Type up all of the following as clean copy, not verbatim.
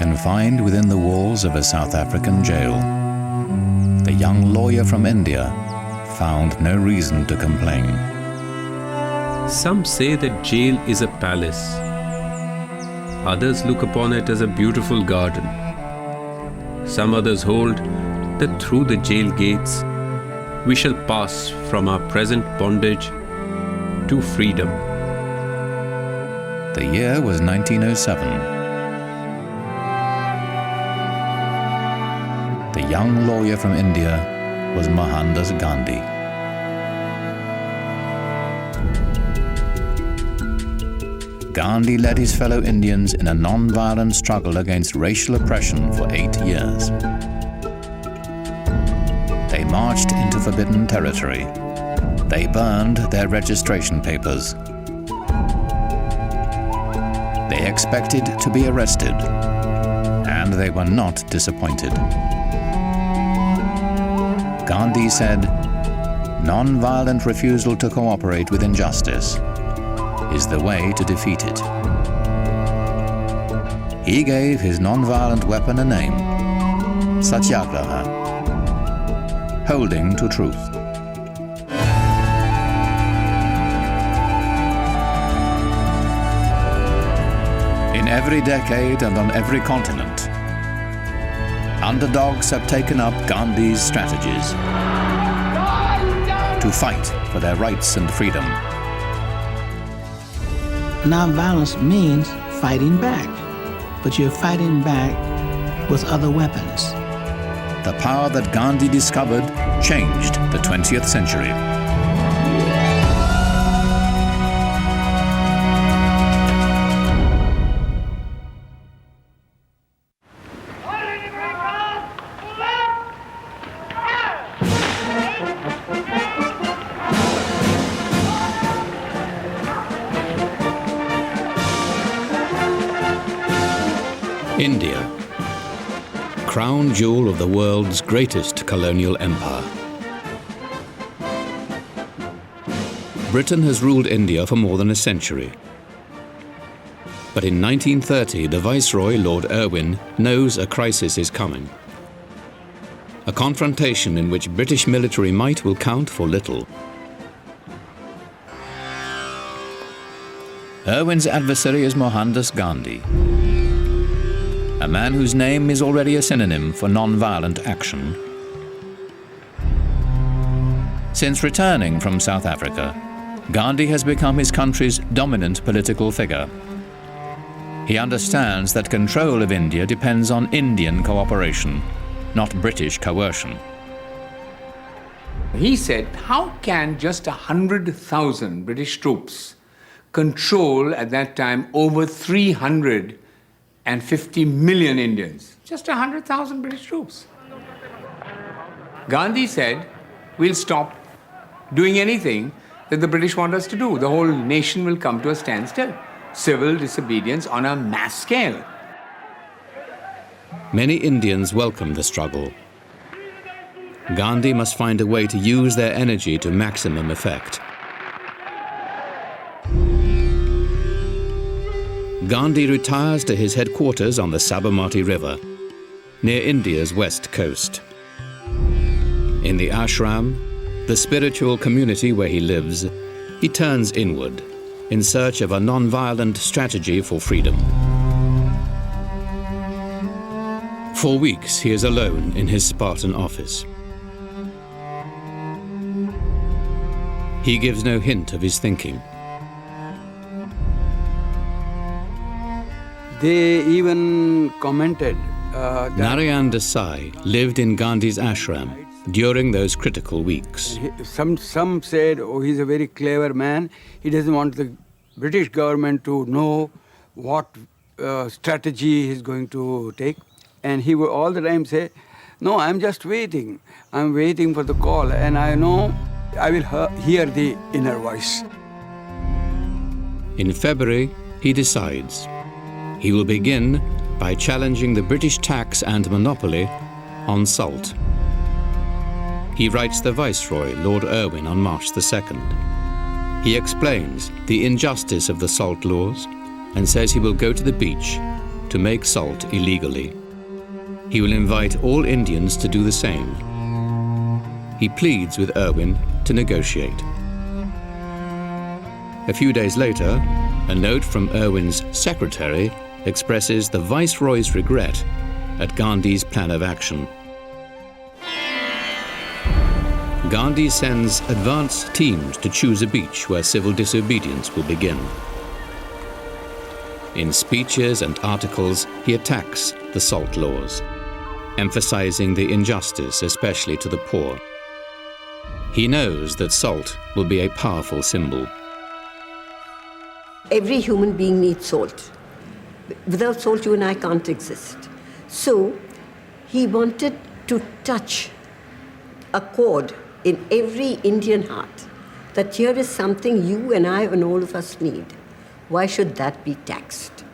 Confined within the walls of a South African jail, the young lawyer from India found no reason to complain. Some say that jail is a palace. Others look upon it as a beautiful garden. Some others hold that through the jail gates we shall pass from our present bondage to freedom. The year was 1907. The young lawyer from India was Mohandas Gandhi. Gandhi led his fellow Indians in a non-violent struggle against racial oppression for 8 years. They marched into forbidden territory. They burned their registration papers. They expected to be arrested, and they were not disappointed. Gandhi said, "Non-violent refusal to cooperate with injustice is the way to defeat it." He gave his non-violent weapon a name, Satyagraha, holding to truth. In every decade and on every continent, underdogs have taken up Gandhi's strategies to fight for their rights and freedom. Non-violence means fighting back, but you're fighting back with other weapons. The power that Gandhi discovered changed the 20th century. India, crown jewel of the world's greatest colonial empire. Britain has ruled India for more than a century. But in 1930, the Viceroy, Lord Irwin, knows a crisis is coming. A confrontation in which British military might will count for little. Irwin's adversary is Mohandas Gandhi, a man whose name is already a synonym for non-violent action. Since returning from South Africa, Gandhi has become his country's dominant political figure. He understands that control of India depends on Indian cooperation, not British coercion. He said, how can just 100,000 British troops control at that time over 350 million Indians? Just 100,000 British troops. Gandhi said, we'll stop doing anything that the British want us to do. The whole nation will come to a standstill. Civil disobedience on a mass scale. Many Indians welcome the struggle. Gandhi must find a way to use their energy to maximum effect. Gandhi retires to his headquarters on the Sabarmati River, near India's west coast. In the ashram, the spiritual community where he lives, he turns inward in search of a non-violent strategy for freedom. For weeks, he is alone in his Spartan office. He gives no hint of his thinking. They even commented Narayan Desai lived in Gandhi's ashram during those critical weeks. Some said, oh, he's a very clever man. He doesn't want the British government to know what strategy he's going to take. And he would all the time say, no, I'm just waiting. I'm waiting for the call, and I know I will hear the inner voice. In February, he decides. He will begin by challenging the British tax and monopoly on salt. He writes the Viceroy, Lord Irwin, on March the 2nd. He explains the injustice of the salt laws and says he will go to the beach to make salt illegally. He will invite all Indians to do the same. He pleads with Irwin to negotiate. A few days later, a note from Irwin's secretary expresses the Viceroy's regret at Gandhi's plan of action. Gandhi sends advance teams to choose a beach where civil disobedience will begin. In speeches and articles, he attacks the salt laws, emphasizing the injustice, especially to the poor. He knows that salt will be a powerful symbol. Every human being needs salt. Without salt, you and I can't exist. So he wanted to touch a chord in every Indian heart, that here is something you and I and all of us need. Why should that be taxed?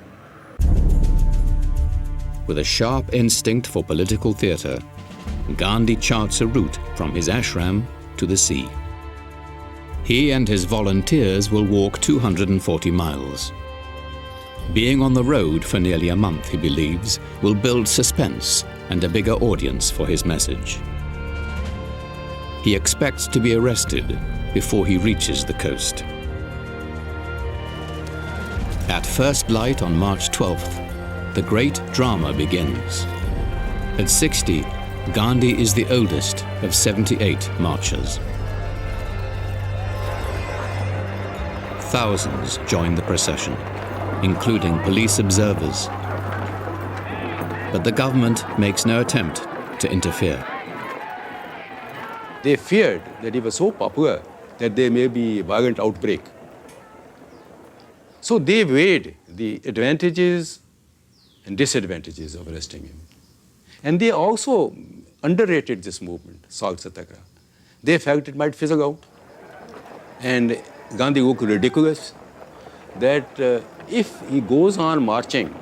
With a sharp instinct for political theatre, Gandhi charts a route from his ashram to the sea. He and his volunteers will walk 240 miles. Being on the road for nearly a month, he believes, will build suspense and a bigger audience for his message. He expects to be arrested before he reaches the coast. At first light on March 12th, the great drama begins. At 60, Gandhi is the oldest of 78 marchers. Thousands join the procession, including police observers. But the government makes no attempt to interfere. They feared that he was so popular that there may be violent outbreak. So they weighed the advantages and disadvantages of arresting him. And they also underrated this movement, Salt Satyagraha. They felt it might fizzle out. And Gandhi looked ridiculous that if he goes on marching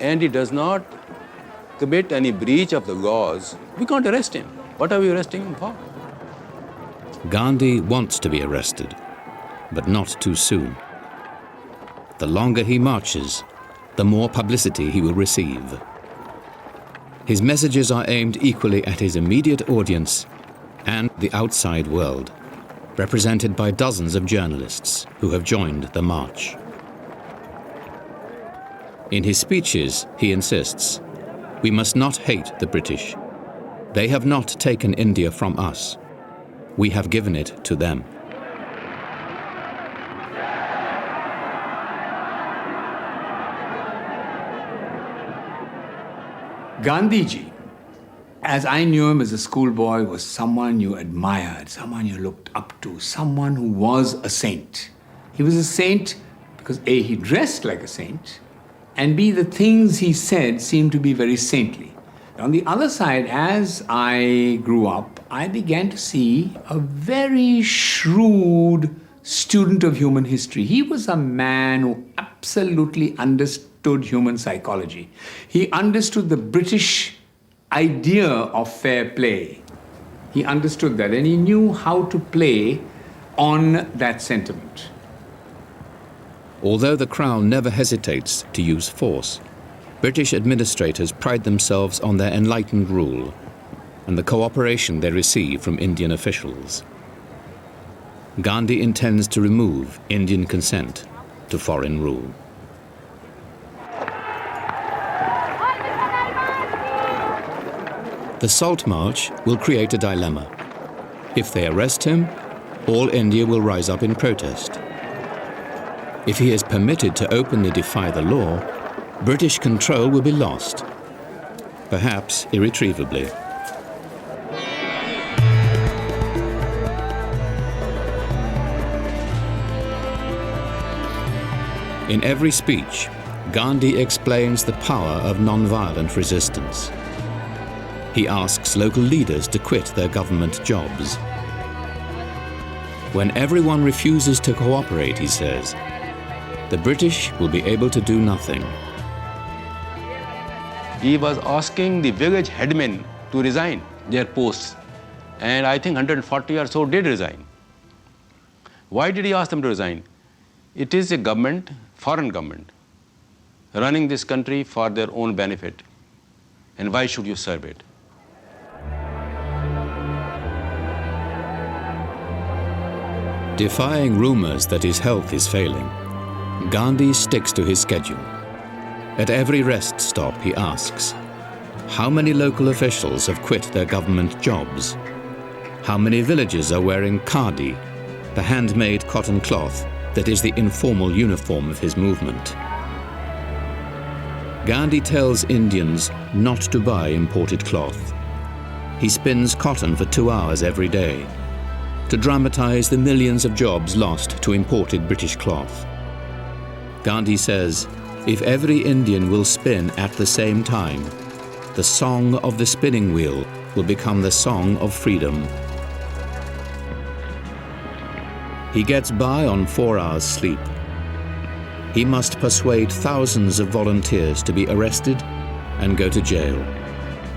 and he does not commit any breach of the laws, we can't arrest him. What are we arresting him for? Gandhi wants to be arrested, but not too soon. The longer he marches, the more publicity he will receive. His messages are aimed equally at his immediate audience and the outside world, represented by dozens of journalists who have joined the march. In his speeches, he insists, "We must not hate the British. They have not taken India from us. We have given it to them." Gandhiji, as I knew him as a schoolboy, was someone you admired, someone you looked up to, someone who was a saint. He was a saint because A, he dressed like a saint, and B, the things he said seemed to be very saintly. On the other side, as I grew up, I began to see a very shrewd student of human history. He was a man who absolutely understood human psychology. He understood the British idea of fair play. He understood that, and he knew how to play on that sentiment. Although the Crown never hesitates to use force, British administrators pride themselves on their enlightened rule and the cooperation they receive from Indian officials. Gandhi intends to remove Indian consent to foreign rule. The Salt March will create a dilemma. If they arrest him, all India will rise up in protest. If he is permitted to openly defy the law, British control will be lost, perhaps irretrievably. In every speech, Gandhi explains the power of nonviolent resistance. He asks local leaders to quit their government jobs. When everyone refuses to cooperate, he says, the British will be able to do nothing. He was asking the village headmen to resign their posts, and I think 140 or so did resign. Why did he ask them to resign? It is a government, foreign government, running this country for their own benefit. And why should you serve it? Defying rumors that his health is failing, Gandhi sticks to his schedule. At every rest stop, he asks, how many local officials have quit their government jobs? How many villages are wearing khadi, the handmade cotton cloth that is the informal uniform of his movement? Gandhi tells Indians not to buy imported cloth. He spins cotton for 2 hours every day to dramatize the millions of jobs lost to imported British cloth. Gandhi says, if every Indian will spin at the same time, the song of the spinning wheel will become the song of freedom. He gets by on 4 hours sleep. He must persuade thousands of volunteers to be arrested and go to jail,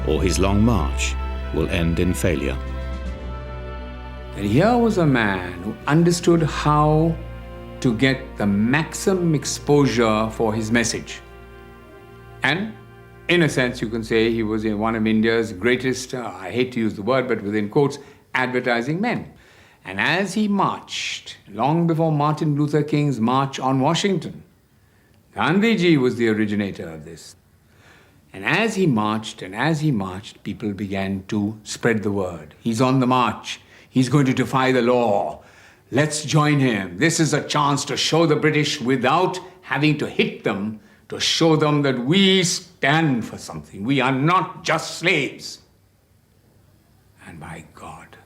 or his long march will end in failure. And here was a man who understood how to get the maximum exposure for his message. And in a sense, you can say he was one of India's greatest, I hate to use the word, but within quotes, advertising men. And as he marched, long before Martin Luther King's March on Washington, Gandhiji was the originator of this. And as he marched, people began to spread the word. He's on the march. He's going to defy the law. Let's join him. This is a chance to show the British without having to hit them, to show them that we stand for something. We are not just slaves. And by God,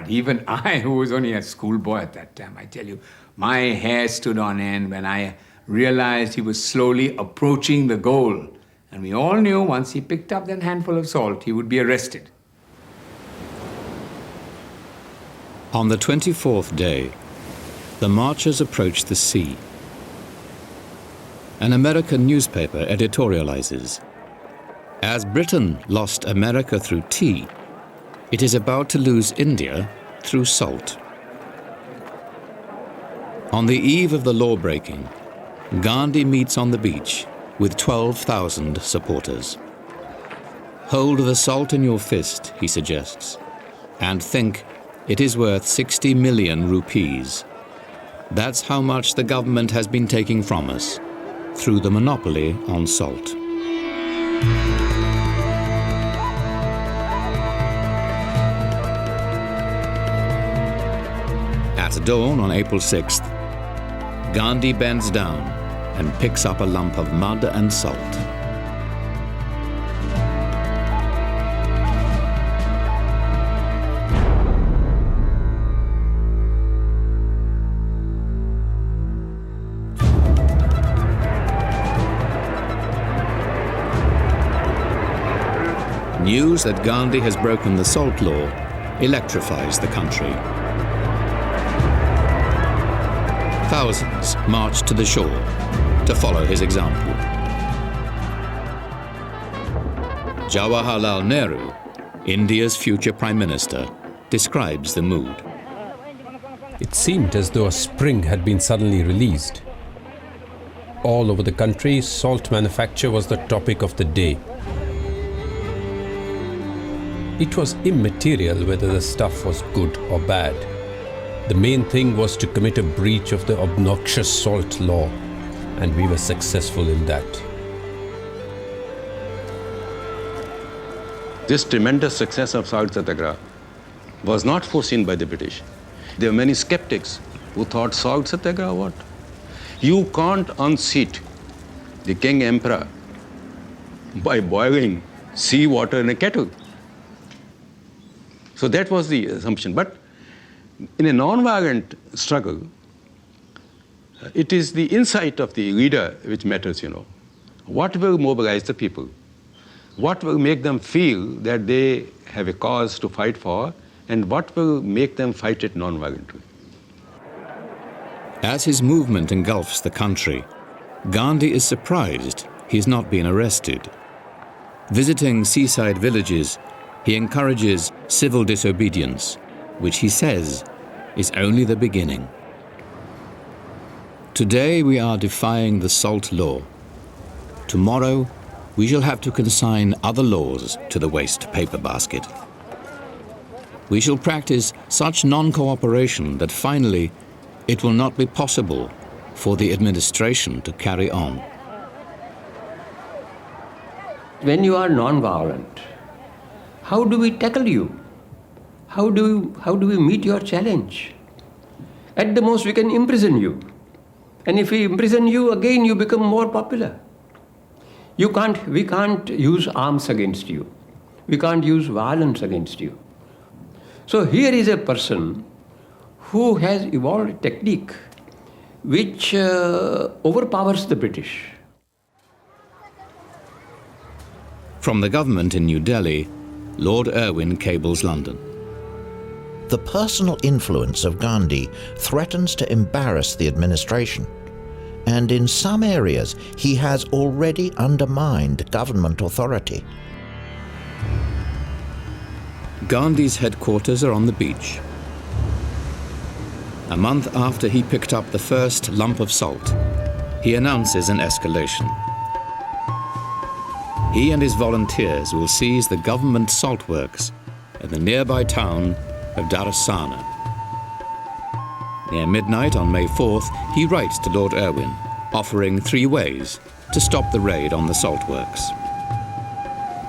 even I, who was only a schoolboy at that time, I tell you, my hair stood on end when I realized he was slowly approaching the goal. And we all knew once he picked up that handful of salt, he would be arrested. On the 24th day, the marchers approached the sea. An American newspaper editorializes, as Britain lost America through tea, it is about to lose India through salt. On the eve of the law-breaking, Gandhi meets on the beach with 12,000 supporters. Hold the salt in your fist, he suggests, and think it is worth 60 million rupees. That's how much the government has been taking from us through the monopoly on salt. At dawn on April 6th, Gandhi bends down and picks up a lump of mud and salt. News that Gandhi has broken the salt law electrifies the country. Thousands march to the shore to follow his example. Jawaharlal Nehru, India's future Prime Minister, describes the mood. It seemed as though a spring had been suddenly released. All over the country, salt manufacture was the topic of the day. It was immaterial whether the stuff was good or bad. The main thing was to commit a breach of the obnoxious salt law, and we were successful in that. This tremendous success of Salt Satyagraha was not foreseen by the British. There were many skeptics who thought, Salt Satyagraha what? You can't unseat the king emperor by boiling sea water in a kettle. So that was the assumption. But in a non-violent struggle, it is the insight of the leader which matters, What will mobilize the people? What will make them feel that they have a cause to fight for, and what will make them fight it non-violently? As his movement engulfs the country, Gandhi is surprised he's not been arrested. Visiting seaside villages, he encourages civil disobedience, which he says is only the beginning. Today we are defying the salt law. Tomorrow we shall have to consign other laws to the waste paper basket. We shall practice such non-cooperation that finally it will not be possible for the administration to carry on. When you are non-violent, how do we tackle you? How do we meet your challenge? At the most, we can imprison you. And if we imprison you, again you become more popular. We can't use arms against you. We can't use violence against you. So here is a person who has evolved a technique which overpowers the British. From the government in New Delhi, Lord Irwin cables London. The personal influence of Gandhi threatens to embarrass the administration, and in some areas he has already undermined government authority. Gandhi's headquarters are on the beach. A month after he picked up the first lump of salt, he announces an escalation. He and his volunteers will seize the government salt works in the nearby town of Darasana. Near midnight on May 4th, he writes to Lord Irwin, offering 3 ways to stop the raid on the salt works.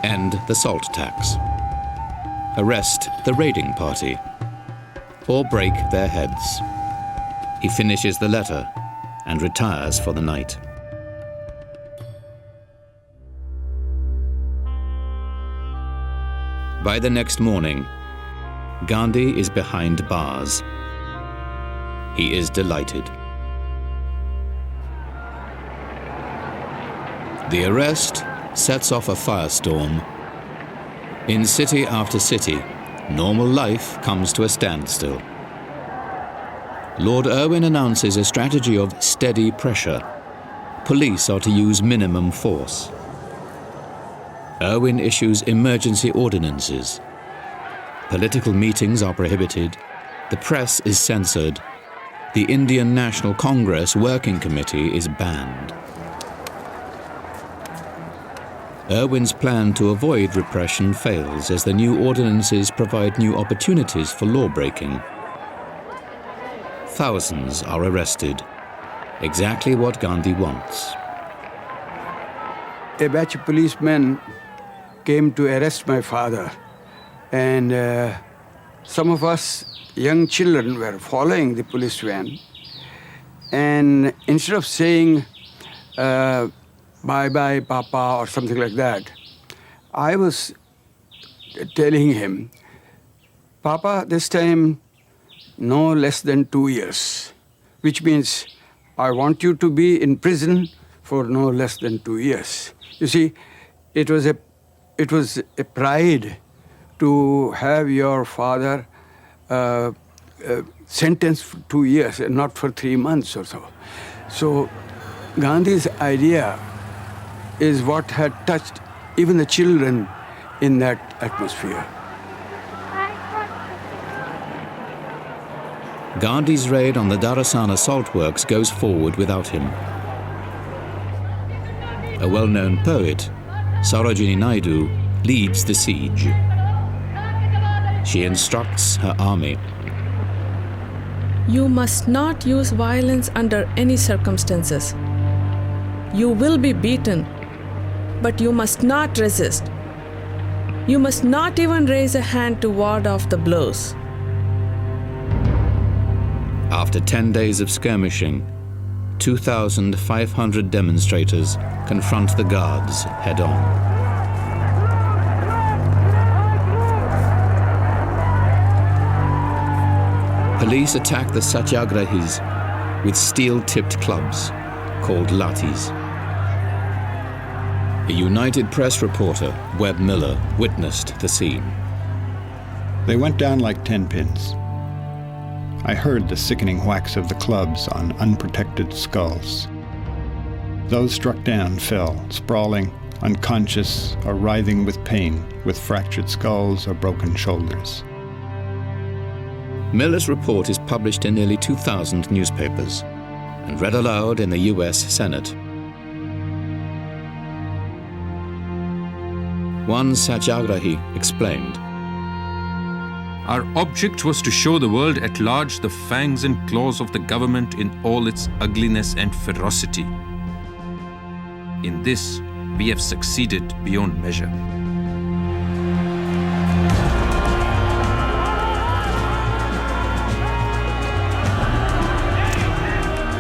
End the salt tax. Arrest the raiding party. Or break their heads. He finishes the letter and retires for the night. By the next morning, Gandhi is behind bars. He is delighted. The arrest sets off a firestorm. In city after city, normal life comes to a standstill. Lord Irwin announces a strategy of steady pressure. Police are to use minimum force. Irwin issues emergency ordinances. Political meetings are prohibited. The press is censored. The Indian National Congress Working Committee is banned. Irwin's plan to avoid repression fails as the new ordinances provide new opportunities for law-breaking. Thousands are arrested. Exactly what Gandhi wants. A batch of policemen came to arrest my father, and some of us young children were following the police van, and instead of saying bye-bye papa or something like that, I was telling him, Papa, this time no less than 2 years, which means I want you to be in prison for no less than 2 years. You see, it was a pride to have your father sentenced for 2 years and not for 3 months or so. So Gandhi's idea is what had touched even the children in that atmosphere. Gandhi's raid on the Darasana salt works goes forward without him. A well-known poet, Sarojini Naidu, leads the siege. She instructs her army. You must not use violence under any circumstances. You will be beaten, but you must not resist. You must not even raise a hand to ward off the blows. After 10 days of skirmishing, 2,500 demonstrators confront the guards head-on. Police attack the Satyagrahis with steel-tipped clubs called lathis. A United Press reporter, Webb Miller, witnessed the scene. They went down like 10 pins. I heard the sickening whacks of the clubs on unprotected skulls. Those struck down fell, sprawling, unconscious, or writhing with pain, with fractured skulls or broken shoulders. Miller's report is published in nearly 2,000 newspapers. and read aloud in the US Senate. One Satyagrahi explained, "Our object was to show the world at large the fangs and claws of the government in all its ugliness and ferocity. In this, we have succeeded beyond measure."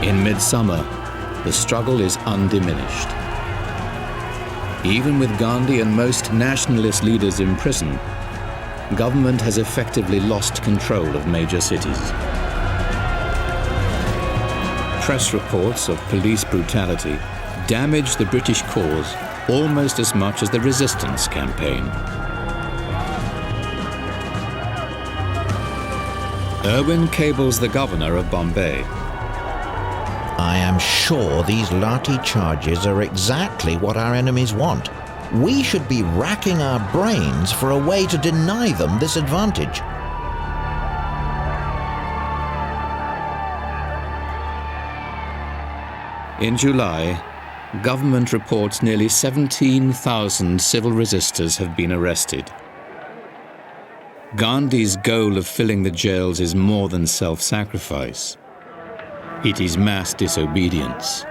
In midsummer, the struggle is undiminished. Even with Gandhi and most nationalist leaders in prison, government has effectively lost control of major cities. Press reports of police brutality damaged the British cause almost as much as the resistance campaign. Irwin cables the governor of Bombay. I am sure these lathi charges are exactly what our enemies want. We should be racking our brains for a way to deny them this advantage. In July, government reports nearly 17,000 civil resistors have been arrested. Gandhi's goal of filling the jails is more than self-sacrifice. It is mass disobedience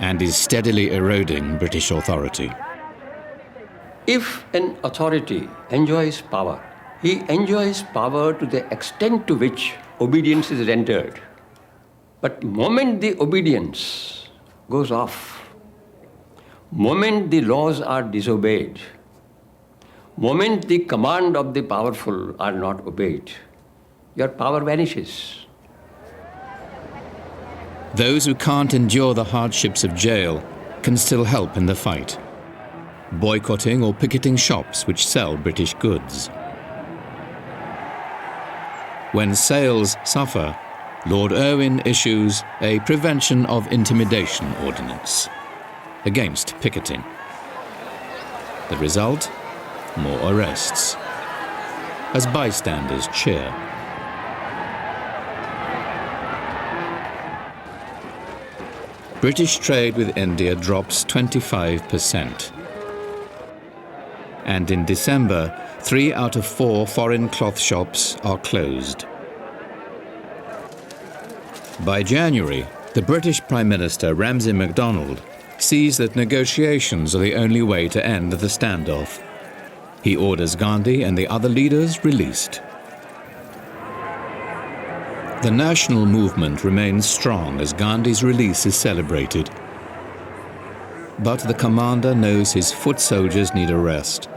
and is steadily eroding British authority. If an authority enjoys power, he enjoys power to the extent to which obedience is rendered. But moment the obedience goes off, moment the laws are disobeyed, moment the command of the powerful are not obeyed, your power vanishes. Those who can't endure the hardships of jail can still help in the fight, boycotting or picketing shops which sell British goods. When sales suffer, Lord Irwin issues a Prevention of Intimidation Ordinance against picketing. The result? More arrests, as bystanders cheer. British trade with India drops 25%. And in December, 3 out of 4 foreign cloth shops are closed. By January, the British Prime Minister Ramsay MacDonald sees that negotiations are the only way to end the standoff. He orders Gandhi and the other leaders released. The national movement remains strong as Gandhi's release is celebrated. But the commander knows his foot soldiers need a rest.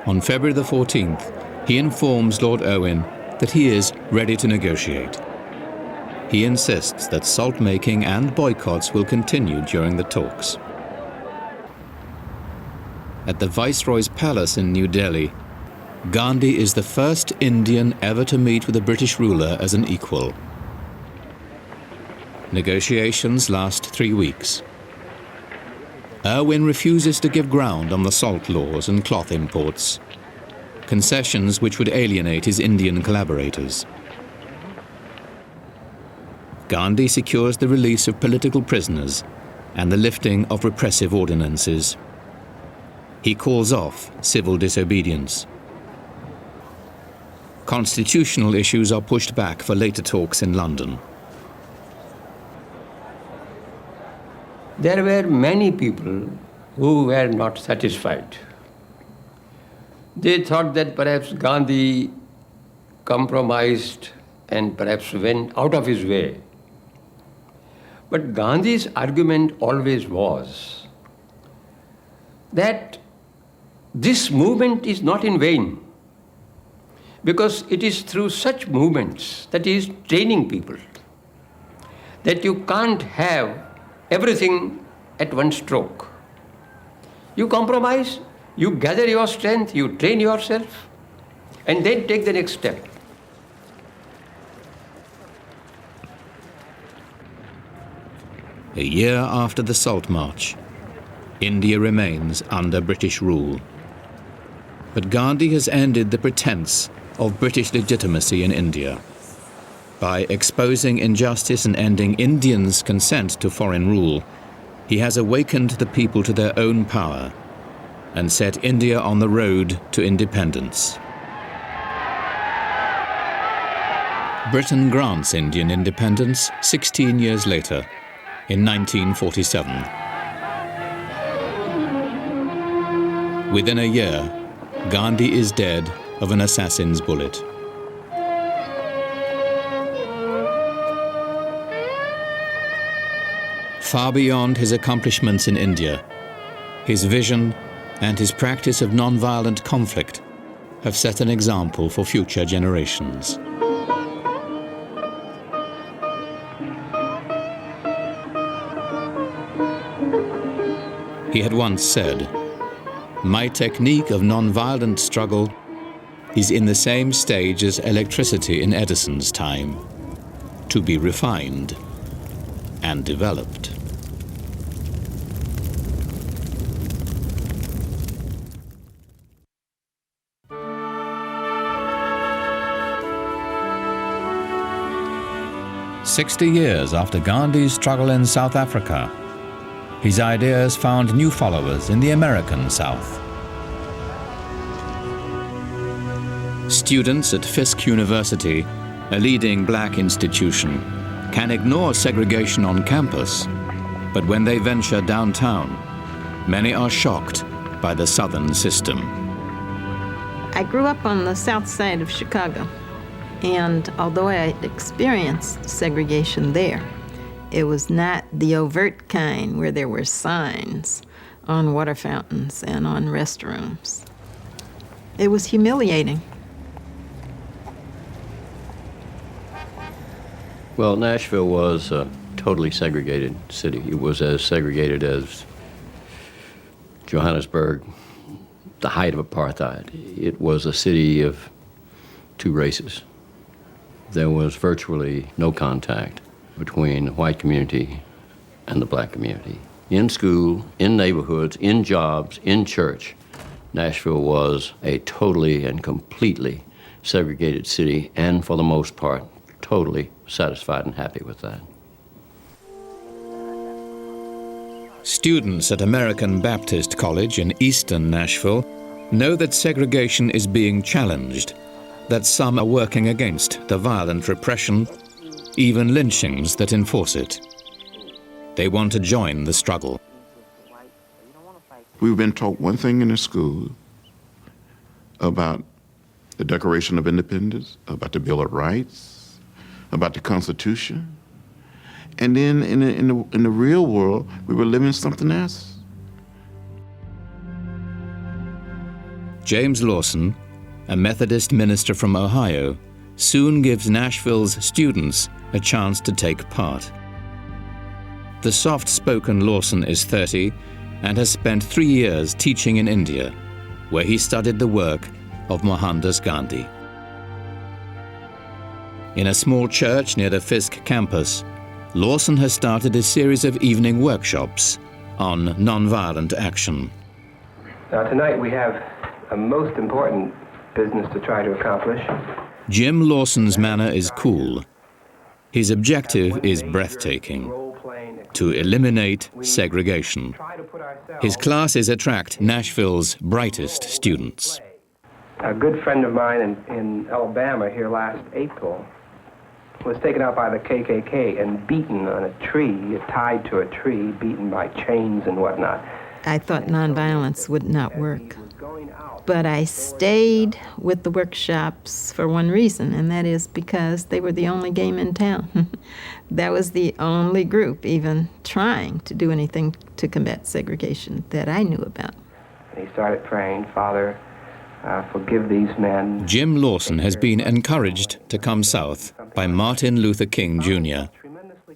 On February the 14th, he informs Lord Irwin that he is ready to negotiate. He insists that salt-making and boycotts will continue during the talks. At the Viceroy's palace in New Delhi, Gandhi is the first Indian ever to meet with a British ruler as an equal. Negotiations last 3 weeks. Irwin refuses to give ground on the salt laws and cloth imports, concessions which would alienate his Indian collaborators. Gandhi secures the release of political prisoners and the lifting of repressive ordinances. He calls off civil disobedience. Constitutional issues are pushed back for later talks in London. There were many people who were not satisfied. They thought that perhaps Gandhi compromised and perhaps went out of his way. But Gandhi's argument always was that this movement is not in vain, because it is through such movements that he is training people, that you can't have everything at one stroke. You compromise, you gather your strength, you train yourself, and then take the next step. A year after the Salt March, India remains under British rule. But Gandhi has ended the pretense of British legitimacy in India. By exposing injustice and ending Indians' consent to foreign rule, he has awakened the people to their own power and set India on the road to independence. Britain grants Indian independence 16 years later, in 1947. Within a year, Gandhi is dead of an assassin's bullet. Far beyond his accomplishments in India, his vision and his practice of non-violent conflict have set an example for future generations. He had once said, "My technique of non-violent struggle is in the same stage as electricity in Edison's time, to be refined and developed." "60 years after Gandhi's struggle in South Africa, his ideas found new followers in the American South. Students at Fisk University, a leading black institution, can ignore segregation on campus, but when they venture downtown, many are shocked by the Southern system. I grew up on the south side of Chicago, and although I had experienced segregation there, it was not the overt kind where there were signs on water fountains and on restrooms. It was humiliating. Well, Nashville was a totally segregated city. It was as segregated as Johannesburg, the height of apartheid. It was a city of two races. There was virtually no contact between the white community and the black community. In school, in neighborhoods, in jobs, in church, Nashville was a totally and completely segregated city, and for the most part, totally satisfied and happy with that. Students at American Baptist College in eastern Nashville know that segregation is being challenged, that some are working against the violent repression, even lynchings that enforce it. They want to join the struggle. We've been taught one thing in the school about the Declaration of Independence, about the Bill of Rights, about the Constitution. And then in the real world, we were living something else. James Lawson, a Methodist minister from Ohio, soon gives Nashville's students a chance to take part. The soft-spoken Lawson is 30 and has spent 3 years teaching in India, where he studied the work of Mohandas Gandhi. In a small church near the Fisk campus, Lawson has started a series of evening workshops on nonviolent action. Now tonight we have a most important business to try to accomplish. Jim Lawson's manner is cool. His objective is breathtaking: to eliminate segregation. His classes attract Nashville's brightest students. A good friend of mine in Alabama here last April was taken out by the KKK and beaten on a tree, tied to a tree, beaten by chains and whatnot. I thought nonviolence would not work. But I stayed with the workshops for one reason, and that is because they were the only game in town. That was the only group even trying to do anything to combat segregation that I knew about. And he started praying, "Father, forgive these men." Jim Lawson has been encouraged to come south by Martin Luther King Jr.,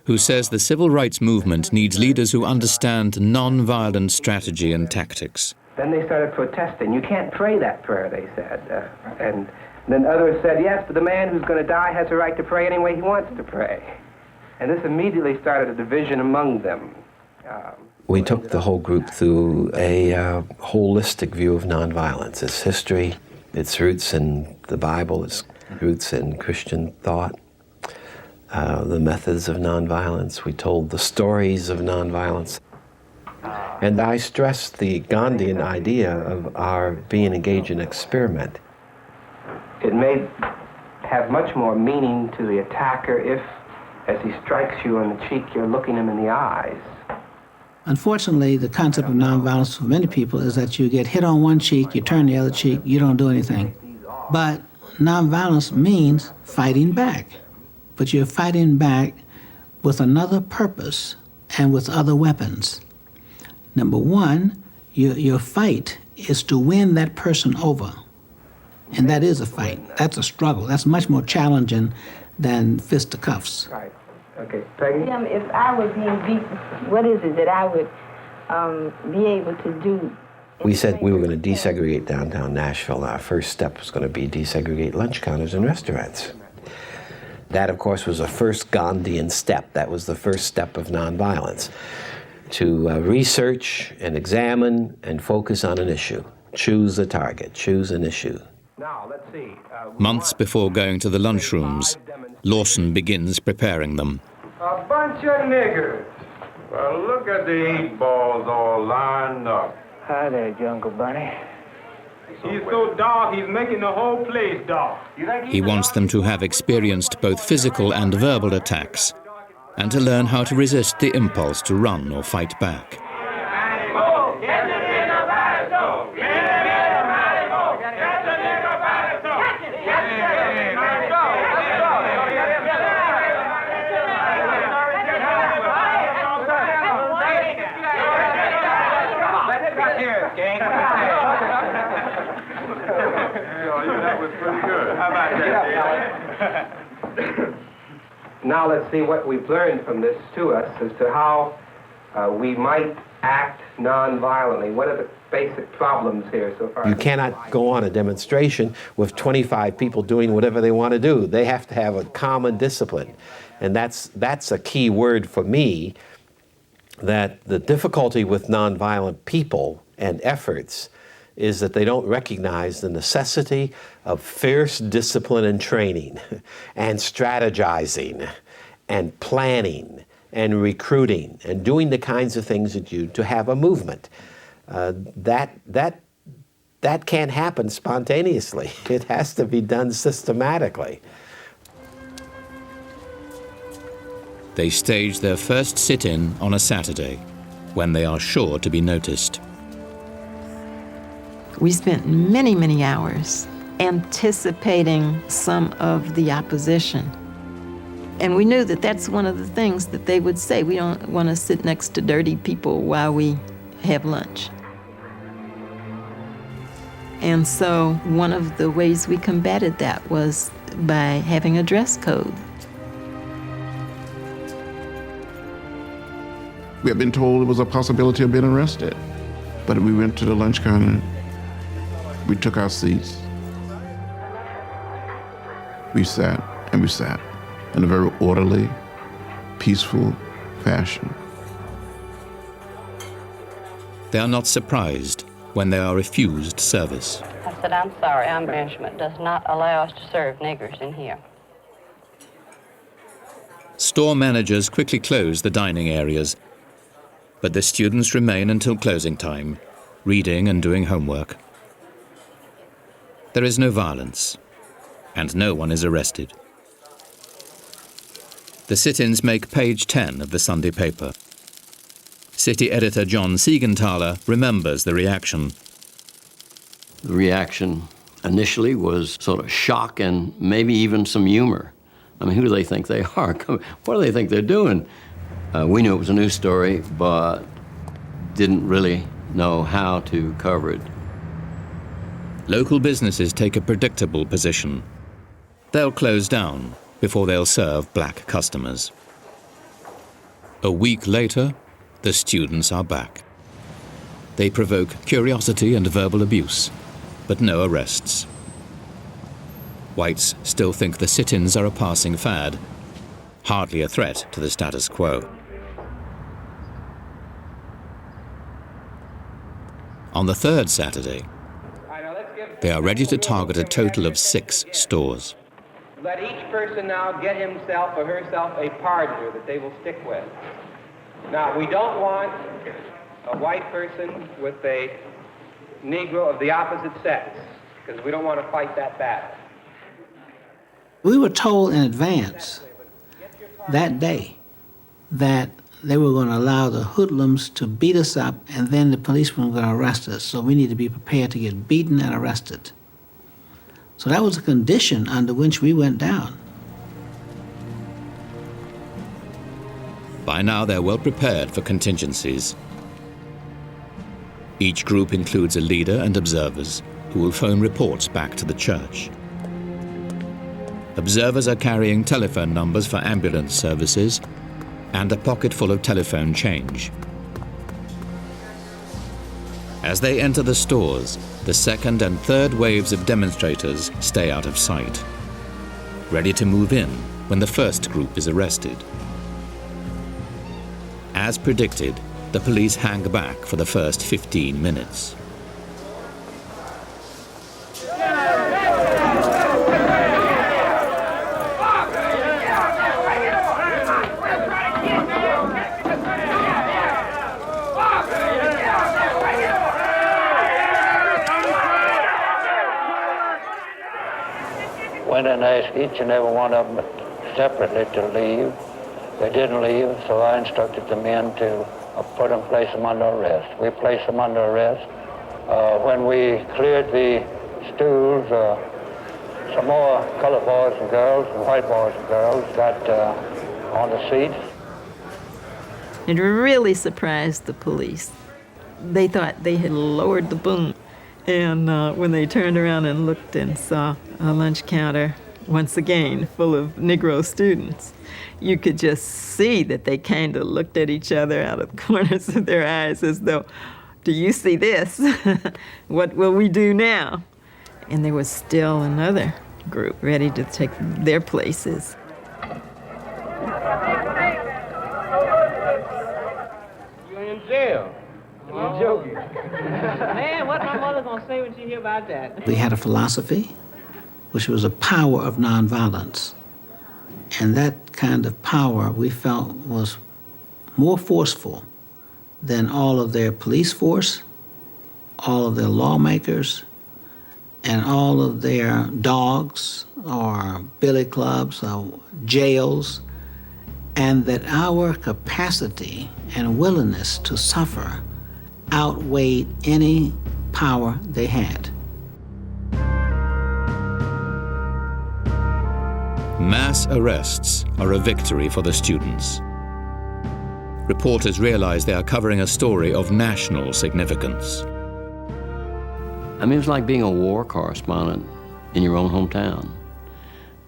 who says the civil rights movement needs leaders who understand non-violent strategy and tactics. Then they started protesting. "You can't pray that prayer," they said. And then others said, "Yes, but the man who's going to die has a right to pray any way he wants to pray." And this immediately started a division among them. We took the whole group through a holistic view of nonviolence, its history, its roots in the Bible, its roots in Christian thought, the methods of nonviolence. We told the stories of nonviolence. And I stressed the Gandhian idea of our being engaged in experiment. It may have much more meaning to the attacker if, as he strikes you on the cheek, you're looking him in the eyes. Unfortunately, the concept of nonviolence for many people is that you get hit on one cheek, you turn the other cheek, you don't do anything. But nonviolence means fighting back. But you're fighting back with another purpose and with other weapons. Number one, your fight is to win that person over. And that is a fight. That's a struggle. That's much more challenging than fisticuffs. Right. Okay. Peggy? If I were being beaten, what is it that I would be able to do? We said we were going to desegregate downtown Nashville. Our first step was going to be desegregate lunch counters in restaurants. That, of course, was the first Gandhian step. That was the first step of nonviolence. To research and examine and focus on an issue. Choose a target, choose an issue. Now, let's see. Months before going to the lunchrooms, Lawson begins preparing them. A bunch of niggers. Well, look at the 8 balls all lined up. Hi there, Jungle Bunny. He's so dark, he's making the whole place dark. He wants them to have experienced both physical and verbal attacks, and to learn how to resist the impulse to run or fight back. Now let's see what we've learned from this to us as to how we might act non-violently. What are the basic problems here so far? You cannot go on a demonstration with 25 people doing whatever they want to do. They have to have a common discipline. And that's a key word for me, that the difficulty with nonviolent people and efforts is that they don't recognize the necessity of fierce discipline and training and strategizing and planning and recruiting and doing the kinds of things that you to have a movement. That can't happen spontaneously. It has to be done systematically. They stage their first sit-in on a Saturday, when they are sure to be noticed. We spent many, many hours anticipating some of the opposition. And we knew that that's one of the things that they would say. We don't want to sit next to dirty people while we have lunch. And so one of the ways we combated that was by having a dress code. We had been told it was a possibility of being arrested, but we went to the lunch counter. We took our seats. We sat in a very orderly, peaceful fashion. They are not surprised when they are refused service. I said, I'm sorry, our management does not allow us to serve niggers in here. Store managers quickly close the dining areas, but the students remain until closing time, reading and doing homework. There is no violence, and no one is arrested. The sit-ins make page 10 of the Sunday paper. City editor John Siegenthaler remembers the reaction. The reaction initially was sort of shock and maybe even some humor. I mean, who do they think they are? What do they think they're doing? We knew it was a news story, but didn't really know how to cover it. Local businesses take a predictable position. They'll close down before they'll serve black customers. A week later, the students are back. They provoke curiosity and verbal abuse, but no arrests. Whites still think the sit-ins are a passing fad, hardly a threat to the status quo. On the third Saturday, they are ready to target a total of 6 stores. Let each person now get himself or herself a partner that they will stick with. Now, we don't want a white person with a Negro of the opposite sex, because we don't want to fight that battle. We were told in advance that day that they were going to allow the hoodlums to beat us up, and then the policemen were going to arrest us. So we need to be prepared to get beaten and arrested. So that was a condition under which we went down. By now, they're well prepared for contingencies. Each group includes a leader and observers who will phone reports back to the church. Observers are carrying telephone numbers for ambulance services and a pocket full of telephone change. As they enter the stores, the second and third waves of demonstrators stay out of sight, ready to move in when the first group is arrested. As predicted, the police hang back for the first 15 minutes. Went and asked each and every one of them separately to leave. They didn't leave, so I instructed the men to place them under arrest. We placed them under arrest. When we cleared the stools, some more colored boys and girls and white boys and girls got on the seats. It really surprised the police. They thought they had lowered the boom. And when they turned around and looked and saw a lunch counter, once again, full of Negro students, you could just see that they kind of looked at each other out of the corners of their eyes as though, do you see this? What will we do now? And there was still another group ready to take their places. You're in jail. I'm joking. Man, what my mother gonna say when she hear about that? We had a philosophy, which was a power of nonviolence. And that kind of power we felt was more forceful than all of their police force, all of their lawmakers, and all of their dogs or billy clubs or jails, and that our capacity and willingness to suffer outweighed any power they had. Mass arrests are a victory for the students. Reporters realize they are covering a story of national significance. I mean, it was like being a war correspondent in your own hometown.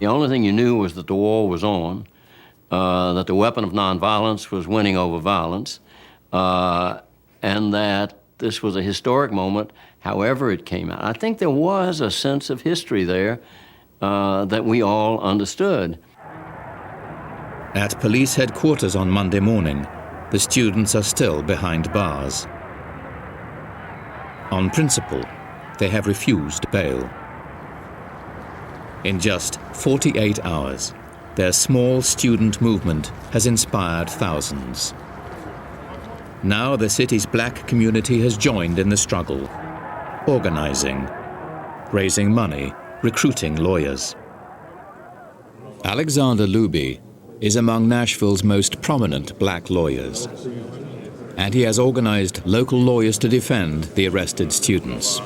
The only thing you knew was that the war was on, that the weapon of nonviolence was winning over violence, and that this was a historic moment, however it came out. I think there was a sense of history there that we all understood. At police headquarters on Monday morning, the students are still behind bars. On principle, they have refused bail. In just 48 hours, their small student movement has inspired thousands. Now the city's black community has joined in the struggle, organizing, raising money, recruiting lawyers. Alexander Luby is among Nashville's most prominent black lawyers, and he has organized local lawyers to defend the arrested students.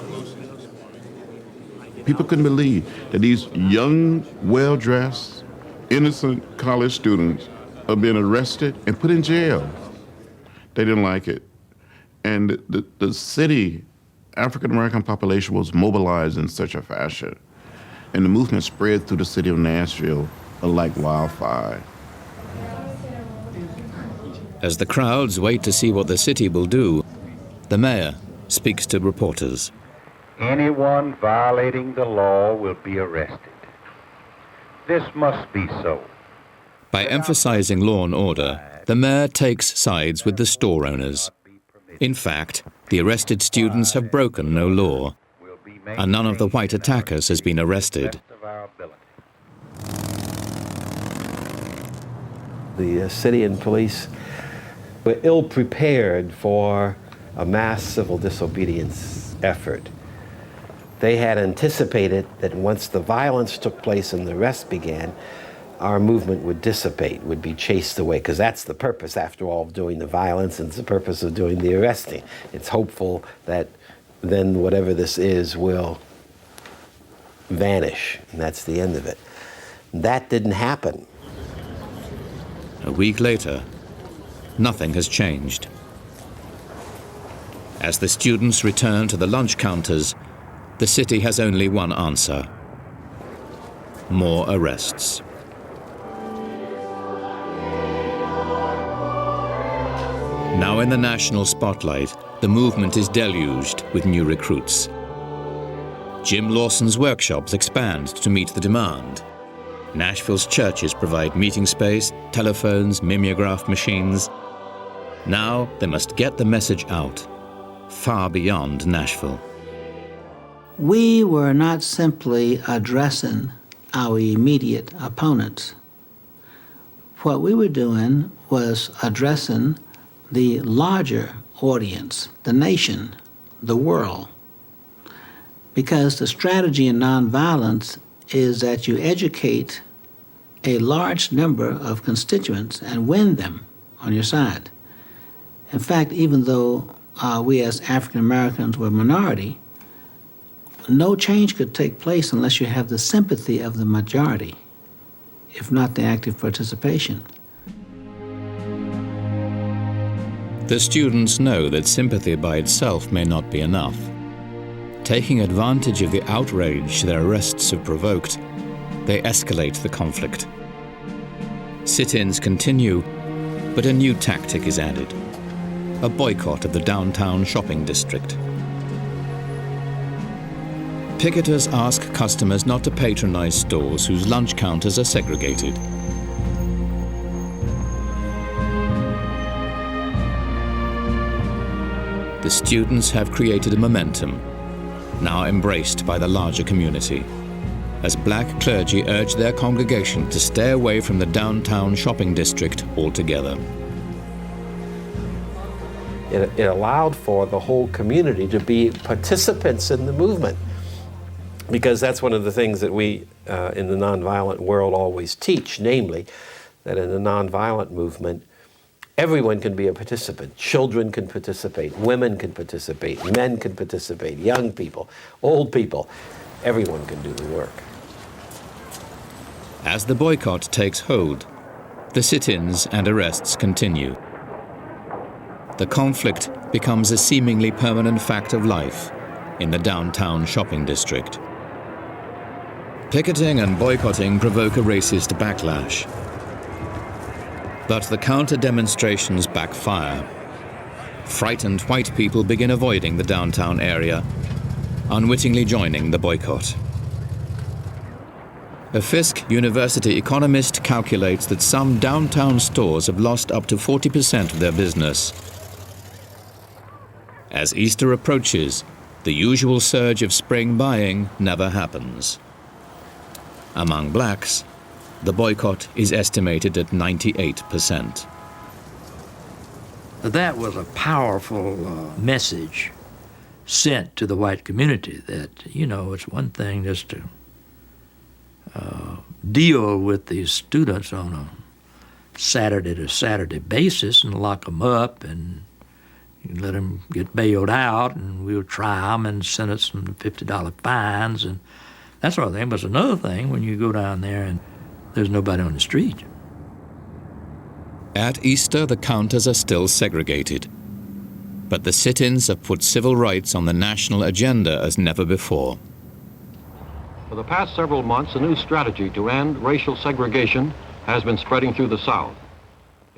People couldn't believe that these young, well-dressed, innocent college students are being arrested and put in jail. They didn't like it. And the city, African-American population was mobilized in such a fashion. And the movement spread through the city of Nashville like wildfire. As the crowds wait to see what the city will do, the mayor speaks to reporters. Anyone violating the law will be arrested. This must be so. By emphasizing law and order, the mayor takes sides with the store owners. In fact, the arrested students have broken no law, and none of the white attackers has been arrested. The city and police were ill-prepared for a mass civil disobedience effort. They had anticipated that once the violence took place and the arrest began, our movement would dissipate, would be chased away, because that's the purpose, after all, of doing the violence, and it's the purpose of doing the arresting. It's hopeful that then whatever this is will vanish, and that's the end of it. That didn't happen. A week later, nothing has changed. As the students return to the lunch counters, the city has only one answer: more arrests. Now in the national spotlight, the movement is deluged with new recruits. Jim Lawson's workshops expand to meet the demand. Nashville's churches provide meeting space, telephones, mimeograph machines. Now they must get the message out, far beyond Nashville. We were not simply addressing our immediate opponents. What we were doing was addressing the larger audience, the nation, the world. Because the strategy in nonviolence is that you educate a large number of constituents and win them on your side. In fact, even though we as African Americans were a minority, no change could take place unless you have the sympathy of the majority, if not the active participation. The students know that sympathy by itself may not be enough. Taking advantage of the outrage their arrests have provoked, they escalate the conflict. Sit-ins continue, but a new tactic is added: a boycott of the downtown shopping district. Picketers ask customers not to patronize stores whose lunch counters are segregated. The students have created a momentum, now embraced by the larger community, as black clergy urge their congregation to stay away from the downtown shopping district altogether. It allowed for the whole community to be participants in the movement, because that's one of the things that we in the nonviolent world always teach, namely that in the nonviolent movement, everyone can be a participant. Children can participate, women can participate, men can participate, young people, old people. Everyone can do the work. As the boycott takes hold, the sit-ins and arrests continue. The conflict becomes a seemingly permanent fact of life in the downtown shopping district. Picketing and boycotting provoke a racist backlash. But the counter-demonstrations backfire. Frightened white people begin avoiding the downtown area, unwittingly joining the boycott. A Fisk University economist calculates that some downtown stores have lost up to 40% of their business. As Easter approaches, the usual surge of spring buying never happens. Among blacks, the boycott is estimated at 98%. That was a powerful message sent to the white community that, you know, it's one thing just to deal with these students on a Saturday-to-Saturday basis and lock them up and let them get bailed out, and we'll try them and sentence them to $50 fines and that sort of thing. But it's another thing when you go down there and there's nobody on the street. At Easter, the counters are still segregated. But the sit-ins have put civil rights on the national agenda as never before. For the past several months, a new strategy to end racial segregation has been spreading through the South.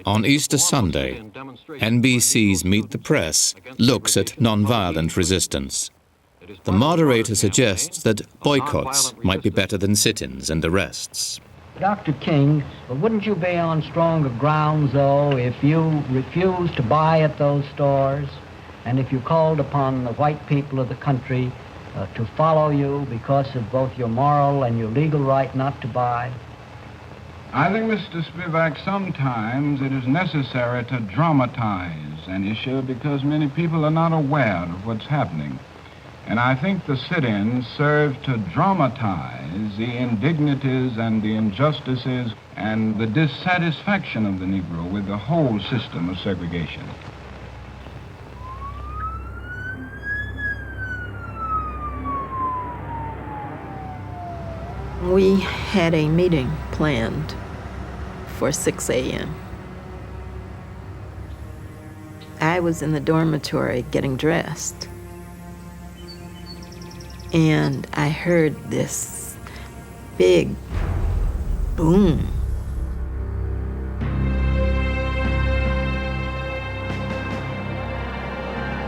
On Easter Sunday, NBC's Meet the Press looks at nonviolent resistance. The moderator suggests that boycotts might be better than sit-ins and arrests. Dr. King, wouldn't you be on stronger grounds, though, if you refused to buy at those stores and if you called upon the white people of the country to follow you because of both your moral and your legal right not to buy? I think, Mr. Spivak, sometimes it is necessary to dramatize an issue because many people are not aware of what's happening. And I think the sit-ins serve to dramatize the indignities and the injustices and the dissatisfaction of the Negro with the whole system of segregation. We had a meeting planned for 6 a.m. I was in the dormitory getting dressed, and I heard this big boom.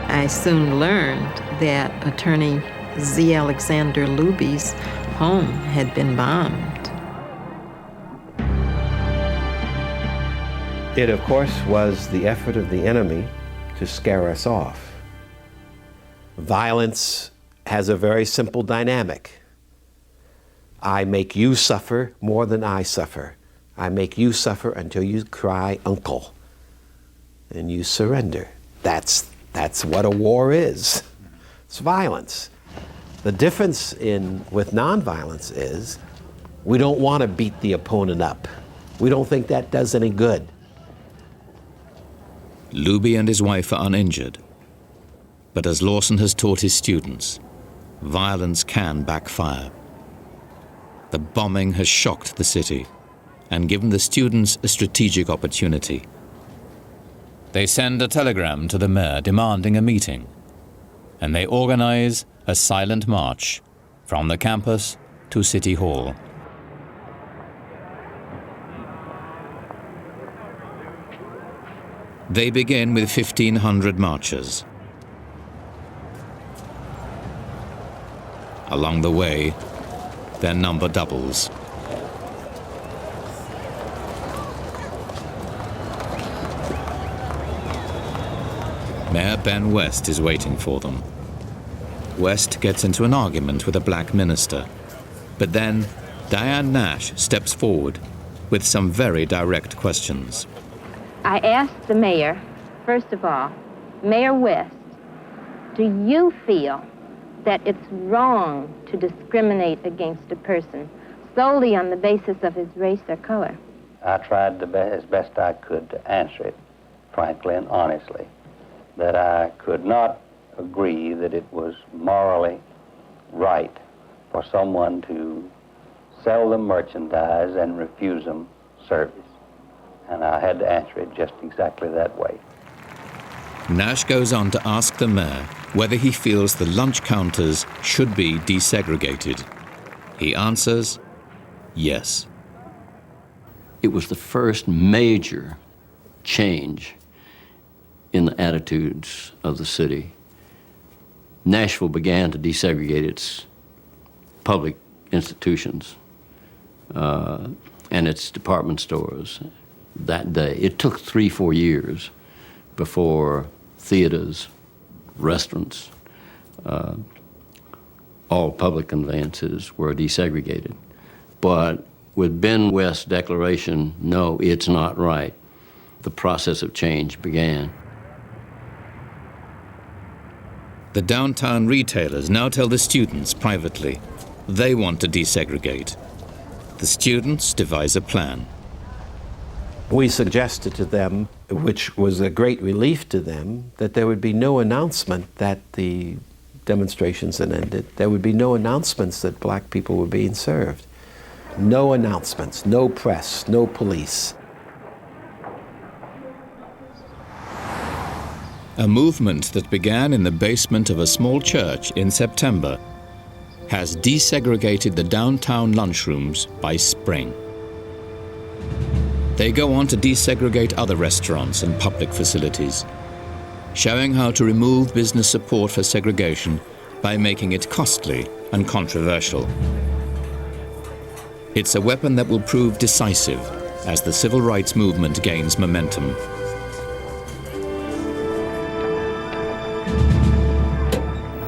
I soon learned that attorney Z. Alexander Luby's home had been bombed. It, of course, was the effort of the enemy to scare us off. Violence has a very simple dynamic. I make you suffer more than I suffer. I make you suffer until you cry, uncle, and you surrender. That's what a war is. It's violence. The difference with nonviolence is we don't want to beat the opponent up. We don't think that does any good. Luby and his wife are uninjured. But as Lawson has taught his students, violence can backfire. The bombing has shocked the city and given the students a strategic opportunity. They send a telegram to the mayor demanding a meeting, and they organize a silent march from the campus to City Hall. They begin with 1,500 marchers. Along the way, their number doubles. Mayor Ben West is waiting for them. West gets into an argument with a black minister, but then Diane Nash steps forward with some very direct questions. I asked the mayor, first of all, Mayor West, do you feel that it's wrong to discriminate against a person solely on the basis of his race or color? I tried as best I could to answer it, frankly and honestly, that I could not agree that it was morally right for someone to sell them merchandise and refuse them service. And I had to answer it just exactly that way. Nash goes on to ask the mayor whether he feels the lunch counters should be desegregated. He answers, yes. It was the first major change in the attitudes of the city. Nashville began to desegregate its public institutions and its department stores that day. It took 3-4 years before theaters, restaurants, all public conveyances were desegregated. But with Ben West's declaration, no, it's not right, the process of change began. The downtown retailers now tell the students privately they want to desegregate. The students devise a plan. We suggested to them, which was a great relief to them, that there would be no announcement that the demonstrations had ended. There would be no announcements that black people were being served. No announcements, no press, no police. A movement that began in the basement of a small church in September has desegregated the downtown lunchrooms by spring. They go on to desegregate other restaurants and public facilities, showing how to remove business support for segregation by making it costly and controversial. It's a weapon that will prove decisive as the civil rights movement gains momentum.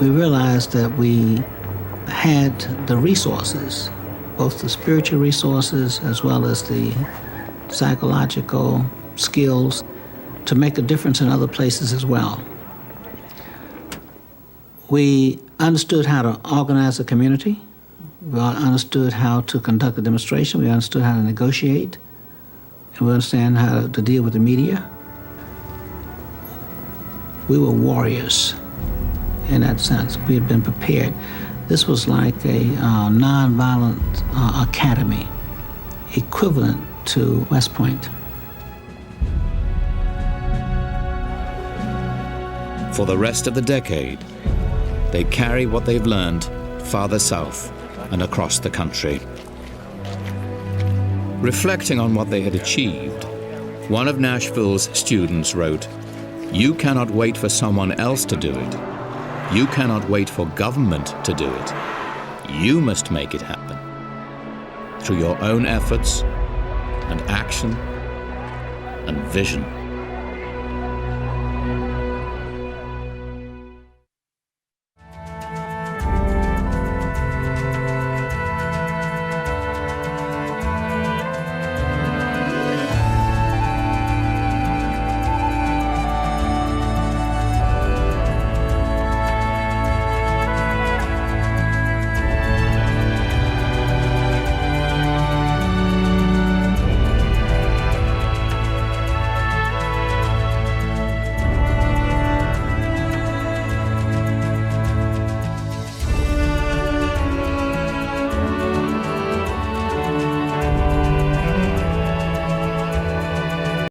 We realized that we had the resources both the spiritual resources as well as the psychological skills to make a difference in other places as well. We understood how to organize a community. We understood how to conduct a demonstration. We understood how to negotiate. And we understand how to deal with the media. We were warriors in that sense. We had been prepared. This was like a nonviolent academy, equivalent to West Point. For the rest of the decade, they carry what they've learned farther south and across the country. Reflecting on what they had achieved, one of Nashville's students wrote, "You cannot wait for someone else to do it. You cannot wait for government to do it. You must make it happen through your own efforts and action and vision."